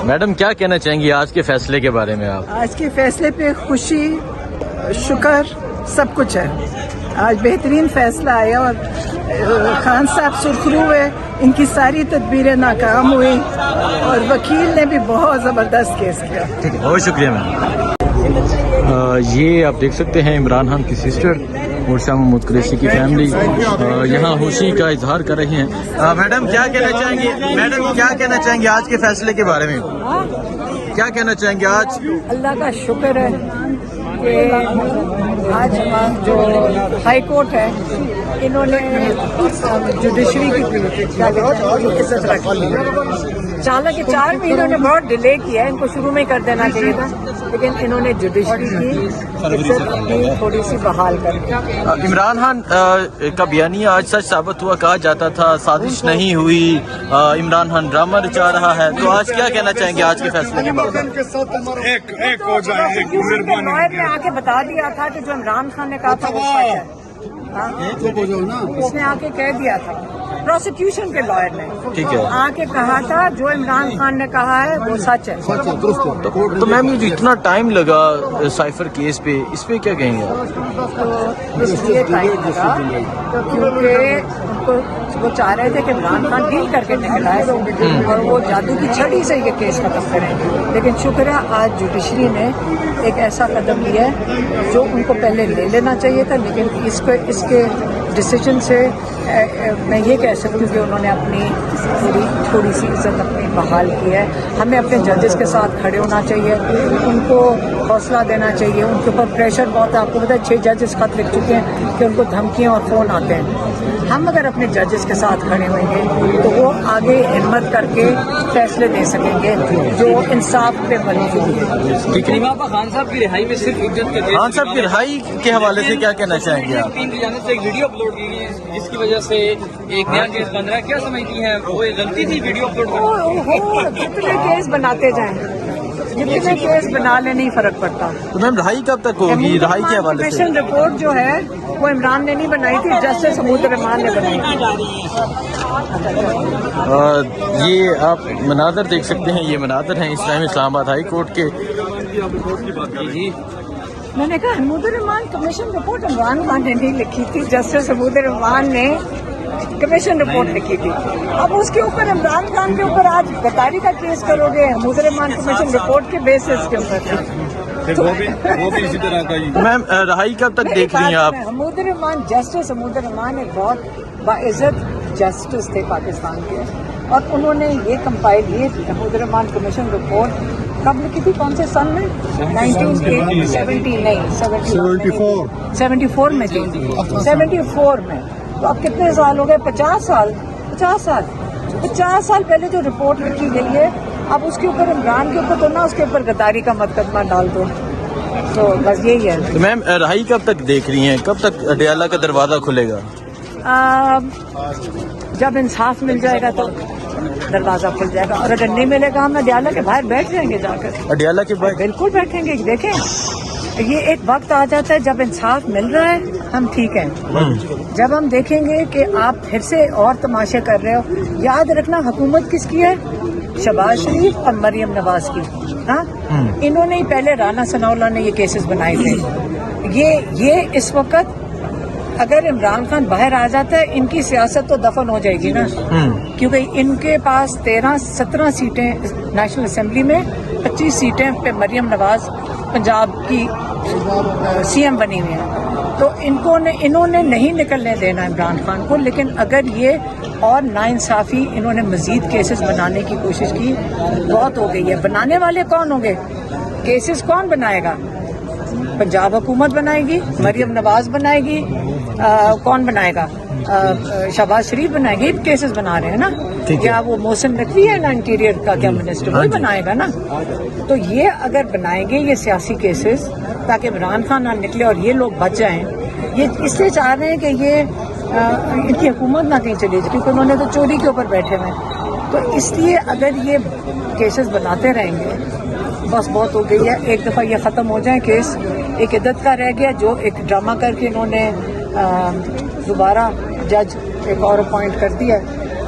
Madam کیا کہنا چاہیں گی آج کے فیصلے کے بارے میں آپ؟ آج کے فیصلے پہ خوشی، شکر، سب کچھ ہے. آج بہترین فیصلہ آیا اور خان صاحب سرخرو ہوئے، ان کی ساری تدبیریں ناکام ہوئی اور وکیل نے بھی بہت زبردست کیس کیا. ٹھیک ہے، بہت شکریہ میم. یہ آپ دیکھ سکتے ہیں عمران خان کی سسٹر اور شاہ محمود قریشی کی فیملی یہاں خوشی کا اظہار کر رہی ہیں. میڈم کیا کہنا چاہیں گے؟ میڈم کیا کہنا چاہیں گے آج کے فیصلے کے بارے میں؟ کیا کہنا چاہیں گے آج؟ اللہ کا شکر ہے کہ آج جو ہائی کورٹ ہے انہوں نے جوڈیشری کی عزت رکھی. حالانکہ 4 مہینوں نے بہت ڈیلے کیا ہے، ان کو شروع میں کر دینا چاہیے تھا، لیکن انہوں نے جوڈیشری کی عزت اپنی تھوڑی سی بحال کر دی. عمران خان کا بیانیہ آج سچ ثابت ہوا. کہا جاتا تھا سازش نہیں ہوئی، عمران خان ڈرامہ رچا رہا ہے. تو آج کیا کہنا چاہیں گے آج کے فیصلے کے بارے میں؟ لائر نے آ کے بتا دیا تھا کہ جو عمران خان نے کہا تھا وہ سچ ہے. اس نے آ کے کہہ دیا تھا، پروسیکیوشن کے لائر نے ٹھیک ہے آ کے کہا تھا جو عمران خان نے کہا ہے وہ سچ ہے. تو میم یہ جو اتنا ٹائم لگا سائفر کیس پہ، اس پہ کیا کہیں گے؟ تو اس لیے ٹائم لگا کیونکہ وہ چاہ رہے تھے کہ عمران خان ڈیل کر کے نکل آئے اور وہ جادو کی چھڑی سے یہ کیس ختم کریں. لیکن شکر ہے آج جوڈیشری نے ایک ایسا قدم لیا ہے جو ان کو پہلے لے لینا چاہیے تھا، لیکن اس کے ڈیسیجن سے میں یہ کہہ سکتی ہوں کہ انہوں نے اپنی تھوڑی سی عزت اپنی بحال کی ہے. ہمیں اپنے ججز کے ساتھ کھڑے ہونا چاہیے، ان کو حوصلہ دینا چاہیے. ان کے اوپر پریشر بہت ہے. آپ کو پتہ ہے 6 ججز خط لکھ چکے ہیں کہ ان کو دھمکیاں اور فون آتے ہیں. ہم اگر اپنے ججز کے ساتھ کھڑے ہوئیں گے تو وہ آگے ہمت کر کے فیصلے دے سکیں گے جو انصاف پہ بنی ہوئی ہے. خان صاحب کی رہائی میں صرف عزت کا خان صاحب کی رہائی کے حوالے سے کیا کہنا چاہیں گے آپ؟ ٹیم کی جانب سے ایک ویڈیو اپلوڈ کی گئی جس کی وجہ سے ایک نیا کیس بن رہا ہے. کیا سمجھتی ہیں وہ غلطی تھی ویڈیو اپلوڈ کرنا؟ جتنے کیس بناتے جائیں، جتنے کیس بنا لیں نہیں فرق پڑتا. تو میم رہائی کب تک ہوگی؟ رہائی کے حوالے سے کمیشن رپورٹ جو ہے وہ عمران نے نہیں بنائی تھی، جسٹس حمود الرحمان نے بنائی تھی. یہ آپ مناظر دیکھ سکتے ہیں، یہ مناظر ہیں اسلام آباد ہائی کورٹ کے. جی میں نے کہا حمود الرحمان کمیشن رپورٹ عمران خان نے نہیں لکھی تھی، جسٹس حمود الرحمان نے کمیشن رپورٹ لکھی تھی. اب اس کے اوپر عمران خان کے اوپر آج غداری کا کیس کرو گے حمود الرحمان کمیشن رپورٹ کے بیسس کے اوپر. وہ بھی اسی طرح کا ہی. میم رہائی کب تک دیکھ رہی ہیں آپ؟ حمود الرحمان، جسٹس حمود الرحمان ایک بہت باعزت جسٹس تھے پاکستان کے، اور انہوں نے یہ کمپائل یہ حمود الرحمان کمیشن رپورٹ کب لکھی تھی؟ کون سے سن میں؟ 74 میں تھی. 74 میں. تو اب کتنے سال ہو گئے؟ 50 سال. 50 سال پہلے جو رپورٹ لکھی گئی ہے، اب اس کے اوپر عمران کے اوپر تو نہ اس کے اوپر غداری کا مقدمہ ڈال دو. تو بس یہی ہے. تو میم رہائی کب تک دیکھ رہی ہیں؟ کب تک اڈیالہ کا دروازہ کھلے گا؟ جب انصاف مل جائے گا تو دروازہ کھل جائے گا، اور اگر نہیں ملے گا ہم اڈیالہ کے باہر بیٹھ جائیں گے جا کر. اڈیالہ کے بعد بالکل بیٹھیں گے. دیکھیں یہ ایک وقت آ جاتا ہے جب انصاف مل رہا ہے ہم ٹھیک ہیں. جب ہم دیکھیں گے کہ آپ پھر سے اور تماشے کر رہے ہو. یاد رکھنا حکومت کس کی ہے؟ شہباز شریف اور مریم نواز کی. ہاں انہوں نے ہی پہلے، رانا ثناء اللہ نے یہ کیسز بنائے تھے. یہ اس وقت اگر عمران خان باہر آ جاتا ہے ان کی سیاست تو دفن ہو جائے گی نا، کیونکہ ان کے پاس 17 سیٹیں نیشنل اسمبلی میں، 25 سیٹیں پہ مریم نواز پنجاب کی سی ایم بنی ہوئی ہیں. تو انہوں نے نہیں نکلنے دینا عمران خان کو. لیکن اگر یہ اور ناانصافی انہوں نے مزید کیسز بنانے کی کوشش کی، بہت ہو گئی ہے. بنانے والے کون ہوں گے؟ کیسز کون بنائے گا؟ پنجاب حکومت بنائے گی، مریم نواز بنائے گی، کون بنائے گا؟ شہباز شریف بنائے گی. کیسز بنا رہے ہیں نا، یا وہ محسن نقوی ہے نا انٹیریئر کا کیا منسٹر، وہی بنائے گا نا. تو یہ اگر بنائیں گے یہ سیاسی کیسز تاکہ عمران خان نہ نکلے اور یہ لوگ بچ جائیں، یہ اس لیے چاہ رہے ہیں کہ یہ ان کی حکومت نہ کہیں چلی جائے، کیونکہ انہوں نے تو چوری کے اوپر بیٹھے ہوئے ہیں. تو اس لیے اگر یہ کیسز بناتے رہیں گے بس بہت ہو گئی ہے. ایک دفعہ یہ ختم ہو جائیں کیس. ایک عدت کا رہ گیا جو ایک ڈرامہ کر کے انہوں نے دوبارہ جج ایک اور اپوائنٹ کر دیا.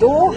2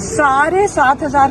7,500